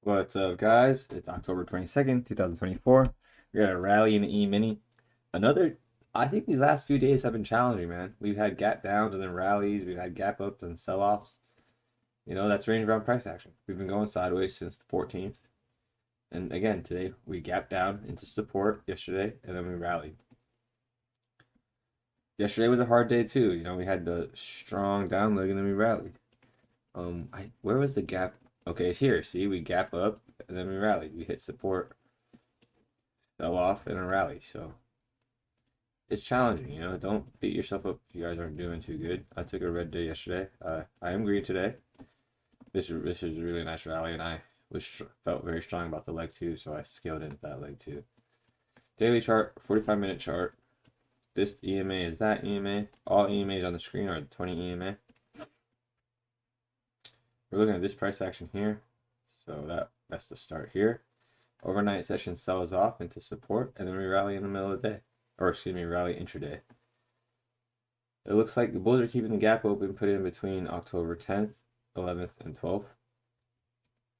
What's up, guys? It's October 22nd, 2024. We got a rally in the E-mini. Another, I think these last few days have been challenging, man. We've had gap downs and then rallies. We've had gap ups and sell-offs. That's range bound price action. We've been going sideways since the 14th. And again, today we gapped down into support yesterday and then we rallied. Yesterday was a hard day too. We had the strong down leg and then we rallied. Where was the gap? Okay, it's here. See, we gap up and then we rallied. We hit support, fell off in a rally. So it's challenging. Don't beat yourself up if you guys aren't doing too good. I took a red day yesterday. I am green today. This is a really nice rally, and I felt very strong about the leg too, so I scaled into that leg too. Daily chart, 45-minute chart. This EMA is that EMA. All EMAs on the screen are the 20 EMA. We're looking at this price action here, so that's the start here. Overnight session sells off into support, and then we rally in the middle of the day, or excuse me, rally intraday. It looks like the bulls are keeping the gap open, put it in between October 10th, 11th, and 12th.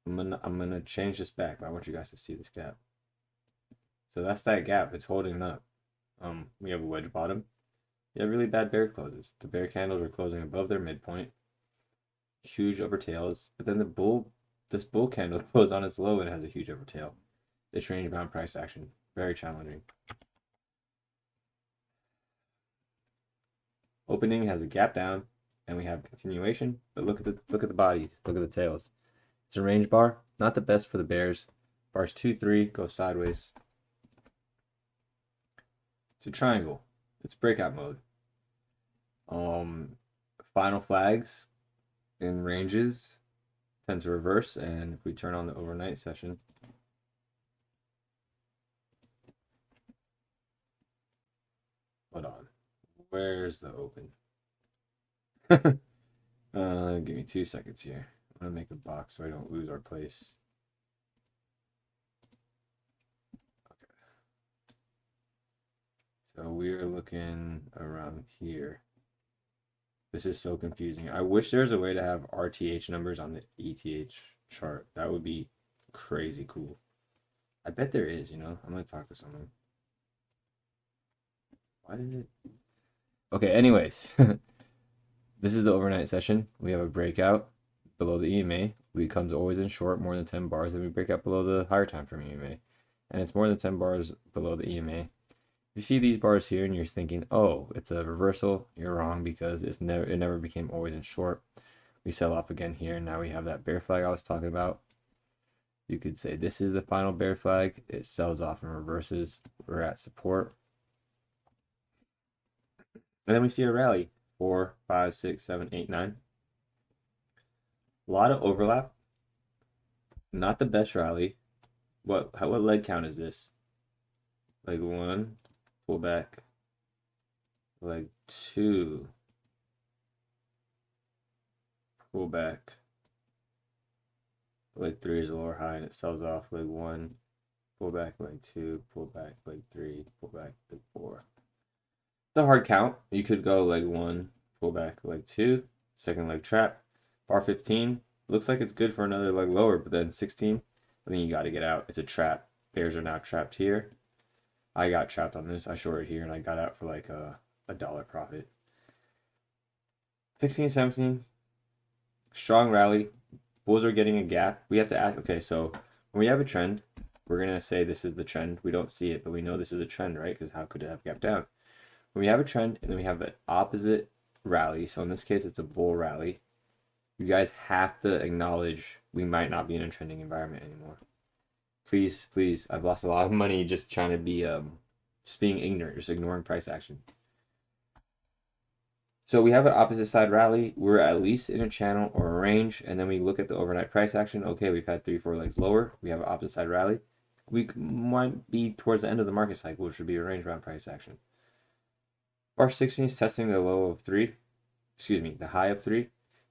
I'm gonna change this back, but I want you guys to see this gap. So that's that gap. It's holding up. We have a wedge bottom. You have really bad bear closes. The bear candles are closing above their midpoint. Huge upper tails, but then this bull candle closed on its low and has a huge upper tail. It's range bound price action. Very challenging. Opening has a gap down, and we have continuation. But look at the bodies. Look at the tails. It's a range bar, not the best for the bears. Bars 2, 3 go sideways. It's a triangle. It's breakout mode. Final flags in ranges tend to reverse, and if we turn on the overnight session, hold on, where's the open? Give me 2 seconds here. I'm gonna make a box so I don't lose our place. Okay, so we're looking around here. This is so confusing. I wish there's a way to have RTH numbers on the ETH chart. That would be crazy cool. I bet there is, I'm gonna talk to someone. Why did it? Okay, anyways. This is the overnight session. We have a breakout below the EMA. We comes always in short, more than 10 bars. Then we break out below the higher time frame EMA. And it's more than 10 bars below the EMA. You see these bars here and you're thinking, oh, it's a reversal. You're wrong because it never became always in short. We sell off again here. Now we have that bear flag I was talking about. You could say this is the final bear flag. It sells off and reverses. We're at support. And then we see a rally. 4, 5, 6, 7, 8, 9. A lot of overlap. Not the best rally. What leg count is this? Leg 1, pull back. Leg 2, pull back. Leg 3 is a lower high and it sells off. Leg 1, pull back. Leg 2, pull back. Leg 3, pull back. Leg 4. It's a hard count. You could go leg 1, pull back. Leg 2, second leg trap. Bar 15 looks like it's good for another leg lower, but then 16, I think you got to get out. It's a trap. Bears are now trapped here. I got trapped on this. I shorted here and I got out for like a dollar profit. 16, 17, strong rally. Bulls are getting a gap. We have to ask, okay, so when we have a trend, we're going to say this is the trend. We don't see it, but we know this is a trend, right? Because how could it have gap down? When we have a trend and then we have an opposite rally, so in this case, it's a bull rally, you guys have to acknowledge we might not be in a trending environment anymore. Please, please. I've lost a lot of money just trying to be, just being ignorant, just ignoring price action. So we have an opposite side rally. We're at least in a channel or a range, and then we look at the overnight price action. Okay, we've had 3, 4 legs lower. We have an opposite side rally. We might be towards the end of the market cycle, which would be a range bound price action. Bar 16 is testing the low of 3. Excuse me, the high of 3.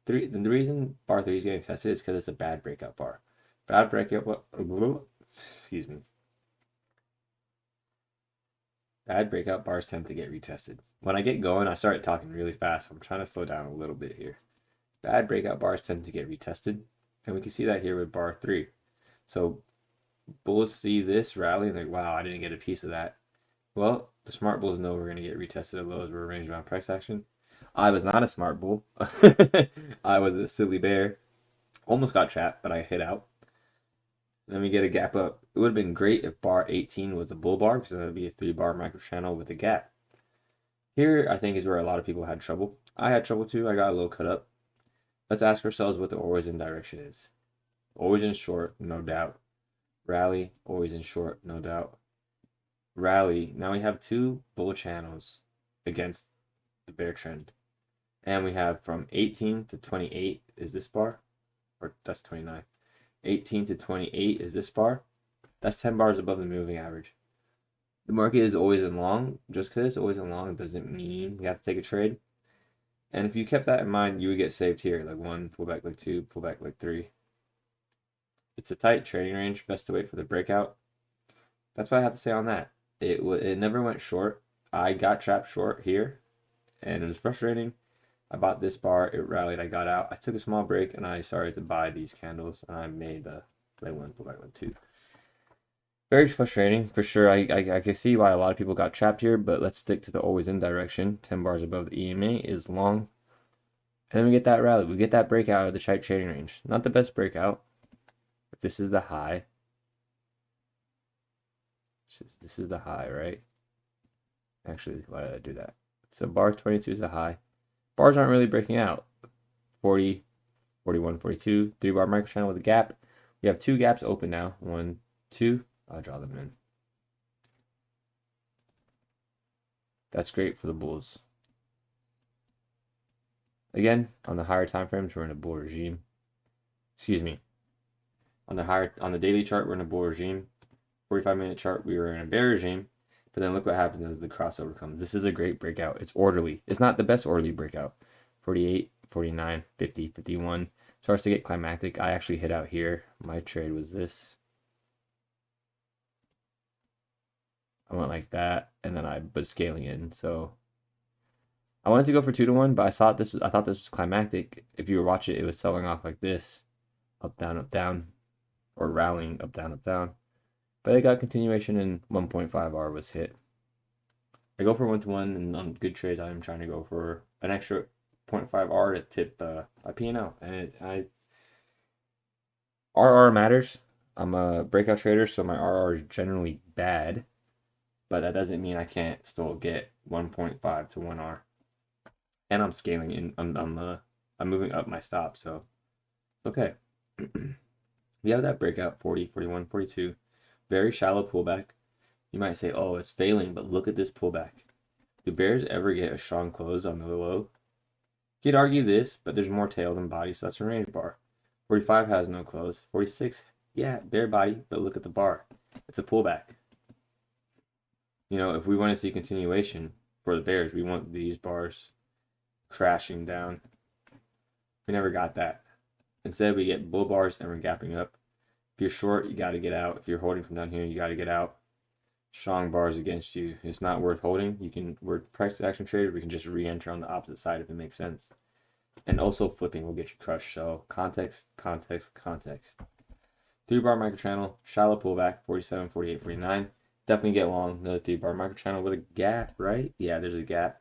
The reason bar 3 is getting tested is because it's a bad breakout bar. Bad breakout. Excuse me. Bad breakout bars tend to get retested. When I get going, I start talking really fast. I'm trying to slow down a little bit here. Bad breakout bars tend to get retested, and we can see that here with bar 3. So bulls see this rally and they're like, wow, I didn't get a piece of that. Well, the smart bulls know we're going to get retested at lows. We're range bound price action. I was not a smart bull. I was a silly bear. Almost got trapped, but I hit out. Then we get a gap up. It would have been great if bar 18 was a bull bar because that would be a 3-bar micro channel with a gap. Here, I think, is where a lot of people had trouble. I had trouble too. I got a little cut up. Let's ask ourselves what the always in direction is. Always in short, no doubt. Rally, always in short, no doubt. Rally. Now we have 2 bull channels against the bear trend. And we have from 18 to 28 is this bar. Or that's 29. 18 to 28 is this bar. That's 10 bars above the moving average. The market is always in long. Just because it's always in long doesn't mean we have to take a trade. And if you kept that in mind, you would get saved here. Like 1, pull back like 2, pull back like 3. It's a tight trading range. Best to wait for the breakout. That's what I have to say on that. It never went short. I got trapped short here, and it was frustrating. I bought this bar. It rallied. I got out. I took a small break, and I started to buy these candles, and I made the leg 1, pull back leg 2. Very frustrating for sure. I can see why a lot of people got trapped here, but let's stick to the always in direction. 10 bars above the EMA is long. And then we get that rally. We get that breakout of the tight trading range. Not the best breakout. But this is the high. This is the high, right? Actually, why did I do that? So bar 22 is the high. Bars aren't really breaking out. 40, 41, 42. 3-bar micro channel with a gap. We have 2 gaps open now. 1, 2. I'll draw them in. That's great for the bulls. Again, on the higher time frames, we're in a bull regime. Excuse me. On the daily chart, we're in a bull regime. 45-minute chart, we were in a bear regime. But then look what happens as the crossover comes. This is a great breakout. It's orderly. It's not the best orderly breakout. 48, 49, 50, 51. Starts to get climactic. I actually hit out here. My trade was this. I went like that, and then I was scaling in. So I wanted to go for 2-to-1, but I thought this was climactic. If you were watching it, it was selling off like this, up down, or rallying up down. But it got continuation, and 1.5R was hit. I go for 1-to-1, and on good trades, I'm trying to go for an extra 0.5R to tip my P&L. And RR matters. I'm a breakout trader, so my RR is generally bad. But that doesn't mean I can't still get 1.5 to 1R. And I'm scaling in. I'm moving up my stop, so it's okay. We have that breakout 40, 41, 42. Very shallow pullback. You might say, oh, it's failing, but look at this pullback. Do bears ever get a strong close on the low? You could argue this, but there's more tail than body, so that's a range bar. 45 has no close. 46, yeah, bear body, but look at the bar. It's a pullback. You know, if we want to see continuation for the bears, we want these bars crashing down. We never got that. Instead, we get bull bars and we're gapping up. If you're short, you got to get out. If you're holding from down here, you got to get out. Strong bars against you. It's not worth holding. We're price action traders. We can just re-enter on the opposite side if it makes sense. And also flipping will get you crushed. So context. 3-bar micro channel, shallow pullback, 47, 48, 49. Definitely get long. Another 3-bar micro channel with a gap, right? Yeah, there's a gap.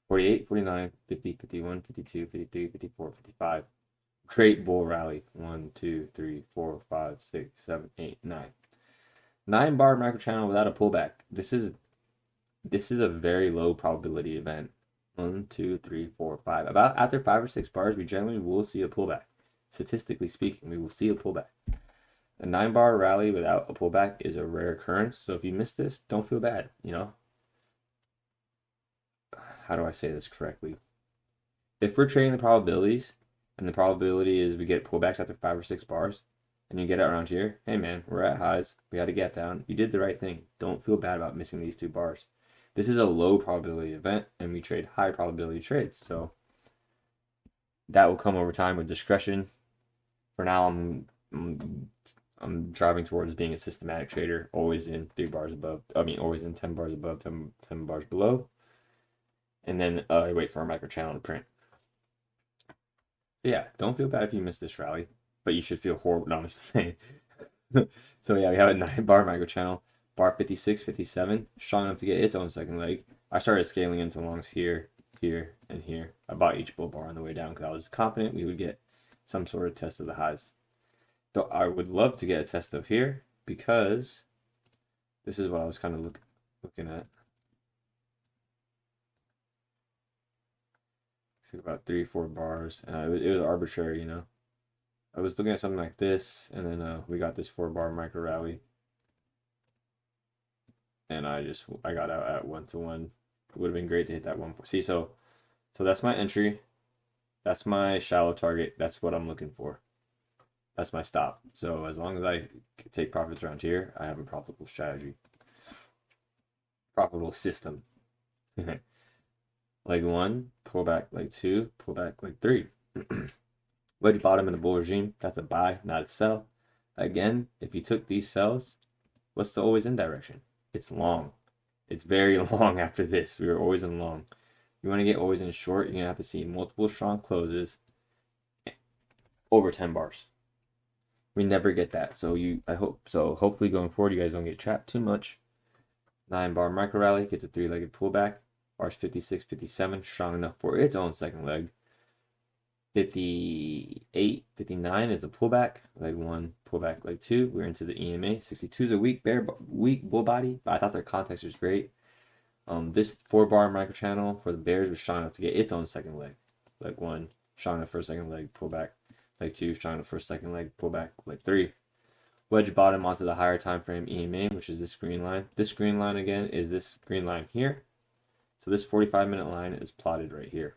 48, 49, 50, 51, 52, 53, 54, 55. Great bull rally. 1, 2, 3, 4, 5, 6, 7, 8, 9. 9-bar micro channel without a pullback. This is a very low probability event. 1, 2, 3, 4, 5. About after 5 or 6 bars, we generally will see a pullback. Statistically speaking, we will see a pullback. A 9-bar rally without a pullback is a rare occurrence. So if you miss this, don't feel bad. You know, how do I say this correctly? If we're trading the probabilities, and the probability is we get pullbacks after 5 or 6 bars, and you get it around here, hey man, we're at highs. We had a gap down. You did the right thing. Don't feel bad about missing these 2 bars. This is a low probability event, and we trade high probability trades. So that will come over time with discretion. For now, I'm driving towards being a systematic trader, always in 3 bars above. Always in 10 bars above, 10 bars below. And then I wait for a micro channel to print. Yeah, don't feel bad if you miss this rally. but you should feel horrible. No, I'm just saying. So yeah, we have a 9 bar micro channel, bar 56, 57, strong enough to get its own second leg. I started scaling into longs here, here, and here. I bought each bull bar on the way down because I was confident we would get some sort of test of the highs. So I would love to get a test of here because this is what I was kind of looking at. Took about 3-4 bars, and it was arbitrary, you know. I was looking at something like this, and then we got this 4-bar micro rally, and I got out at 1-to-1. It would have been great to hit that one. See, so that's my entry, that's my shallow target. That's what I'm looking for. That's my stop. So as long as I take profits around here, I have a profitable strategy, profitable system. Leg 1, pull back leg 2, pull back leg 3. Wedge bottom in the bull regime, that's a buy, not a sell. Again, if you took these sells, what's the always in direction? It's long. It's very long after this. We were always in long. You want to get always in short, you're going to have to see multiple strong closes over 10 bars. We never get that. So hopefully going forward, you guys don't get trapped too much. 9-bar micro rally gets a 3-legged pullback. Bars 56, 57, strong enough for its own second leg. 58, 59 is a pullback. Leg 1, pullback leg 2. We're into the EMA. 62 is a weak bull body, but I thought their context was great. This 4-bar micro channel for the bears was strong enough to get its own second leg. Leg 1, strong enough for a second leg, pullback. Leg 2, strong enough for a second leg, pullback. Leg 3. Wedge bottom onto the higher time frame EMA, which is this green line. This green line again is this green line here. So this 45-minute line is plotted right here.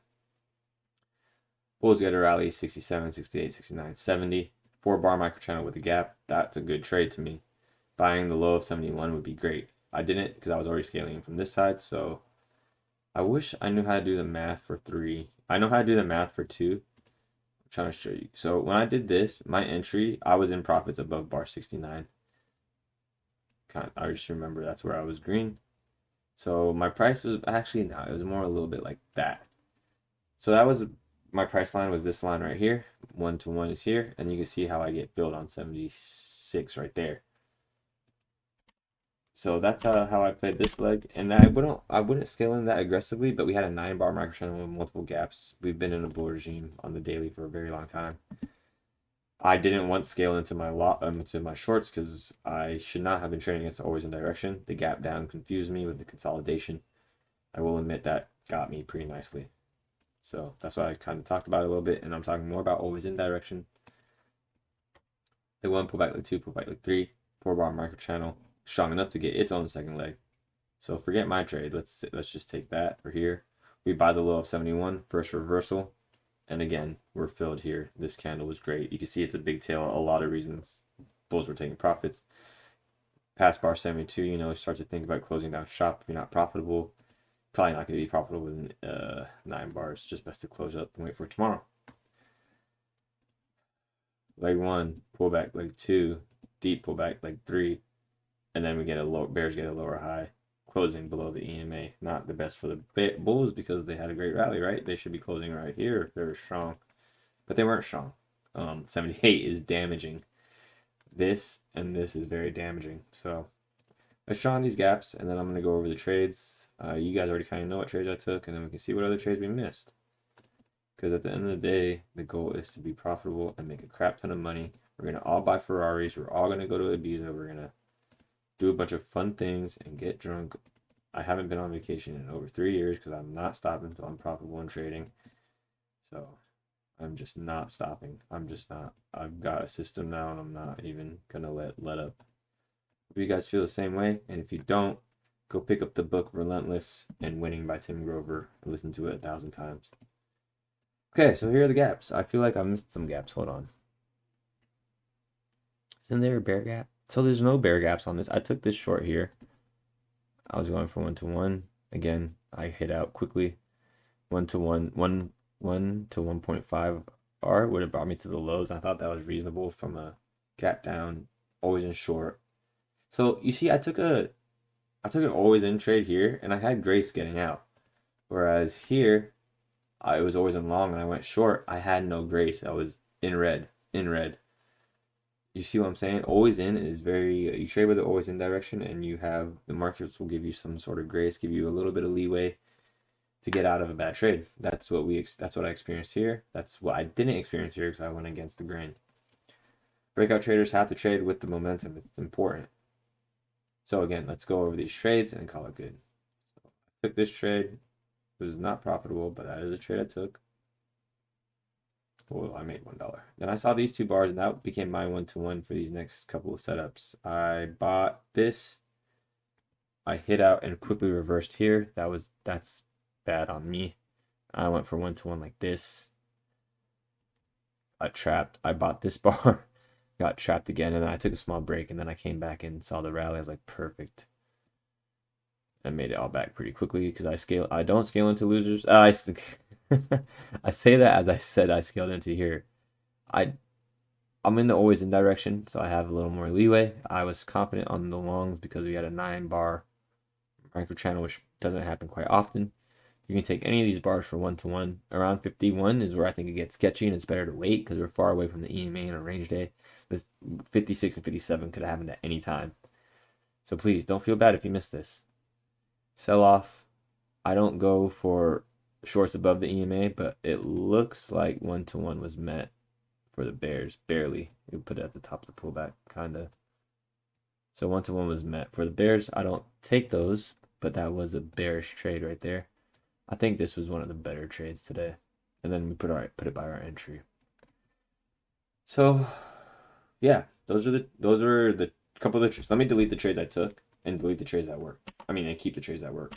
Bulls get a rally 67, 68, 69, 70. 4-bar micro channel with a gap. That's a good trade to me. Buying the low of 71 would be great. I didn't because I was already scaling from this side. So I wish I knew how to do the math for 3. I know how to do the math for 2. I'm trying to show you. So when I did this, my entry, I was in profits above bar 69. I just remember that's where I was green. So my price was actually, no, it was more a little bit like that. So that was my price line, was this line right here. 1-to-1 is here, and you can see how I get filled on 76 right there. So that's how I played this leg, and I wouldn't scale in that aggressively, but we had a 9-bar micro channel with multiple gaps. We've been in a bull regime on the daily for a very long time. I didn't want scale into my shorts because I should not have been trading against always in direction. The gap down confused me with the consolidation. I will admit that got me pretty nicely. So that's why I kind of talked about it a little bit, and I'm talking more about always in direction. Leg 1, pull back leg 2, pull back leg 3, 4-bar micro channel, strong enough to get its own second leg. So forget my trade. Let's just take that for here. We buy the low of 71, first reversal. And again, we're filled here. This candle was great. You can see it's a big tail. A lot of reasons bulls were taking profits. Past bar 72, you know, start to think about closing down shop if you're not profitable. Probably not going to be profitable with 9 bars. Just best to close up and wait for tomorrow. Leg 1, pullback. Leg 2, deep pullback. Leg 3, and then we get bears get a lower high. Closing below the EMA. Not the best for the bulls because they had a great rally, right? They should be closing right here if they were strong. But they weren't strong. 78 is damaging. This and this is very damaging. So let's draw on these gaps, and then I'm going to go over the trades. You guys already kind of know what trades I took, and then we can see what other trades we missed. Because at the end of the day, the goal is to be profitable and make a crap ton of money. We're going to all buy Ferraris. We're all going to go to Ibiza. We're going to do a bunch of fun things and get drunk. I haven't been on vacation in over 3 years because I'm not stopping until I'm profitable in trading. So I'm just not stopping. I'm just not. I've got a system now, and I'm not even gonna let up. Hope you guys feel the same way, and if you don't, go pick up the book Relentless and Winning by Tim Grover and listen to it 1,000 times. Okay, so here are the gaps. I feel like I missed some gaps. Hold on. Isn't there a bear gap? So there's no bear gaps on this. I took this short here. I was going for 1-to-1. Again, I hit out quickly. 1-to-1, 1 to 1.5 R would have brought me to the lows. I thought that was reasonable from a gap down, always in short. So you see, I took an always in trade here, and I had grace getting out. Whereas here, I was always in long, and I went short. I had no grace. I was in red. You see what I'm saying? Always in is very, you trade with the always in direction, and you have the markets will give you some sort of grace, give you a little bit of leeway to get out of a bad trade. That's what I experienced here. That's what I didn't experience here because I went against the grain. Breakout traders have to trade with the momentum. It's important. So again, let's go over these trades and call it good. So I took this trade. It was not profitable, but that is a trade I took. Well, I made $1. Then I saw these two bars, and that became my 1-to-1 for these next couple of setups. I bought this. I hit out and quickly reversed here. That's bad on me. I went for 1-to-1 like this. I trapped. I bought this bar, got trapped again, and then I took a small break, and then I came back and saw the rally. I was like, perfect. I made it all back pretty quickly because I don't scale into losers. I say that as I said I scaled into here. I'm in the always in direction, so I have a little more leeway. I was confident on the longs because we had a 9-bar micro channel, which doesn't happen quite often. You can take any of these bars for 1-to-1. Around 51 is where I think it gets sketchy, and it's better to wait because we're far away from the EMA on a range day. This 56 and 57 could have happened at any time. So please don't feel bad if you missed this. Sell off. I don't go for shorts above the EMA, but it looks like 1-to-1 was met for the bears, barely. We put it at the top of the pullback, kind of. So 1-to-1 was met for the bears. I don't take those, but that was a bearish trade right there. I think this was one of the better trades today. And then we put it by our entry. So yeah, those are the couple of the trades. Let me delete the trades I took and delete the trades that worked. And keep the trades that work.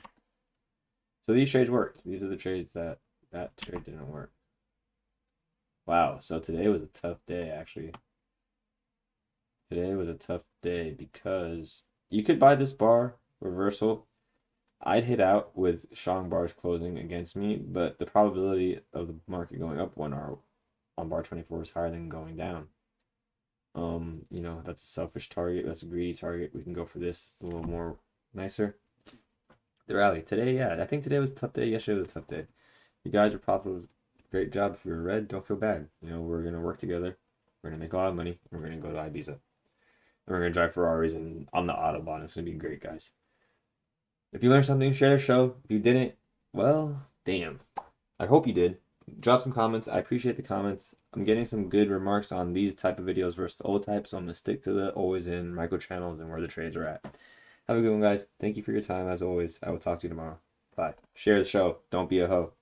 So these trades worked. These are the trades that trade didn't work. Wow, so today was a tough day actually. Today was a tough day because you could buy this bar reversal. I'd hit out with strong bars closing against me, but the probability of the market going up 1 hour on bar 24 is higher than going down. That's a selfish target. That's a greedy target. We can go for this. It's a little more nicer. The rally today, yeah, I think today was a tough day. Yesterday was a tough day. You guys are profitable. Great job. If you're red, don't feel bad. We're gonna work together. We're gonna make a lot of money. We're gonna go to Ibiza. And we're gonna drive Ferraris and on the Autobahn. It's gonna be great, guys. If you learned something, share the show. If you didn't, well, damn. I hope you did. Drop some comments. I appreciate the comments. I'm getting some good remarks on these type of videos versus the old type, so I'm gonna stick to the always in micro channels and where the trades are at. Have a good one, guys. Thank you for your time as always. I will talk to you tomorrow. Bye. Share the show. Don't be a hoe.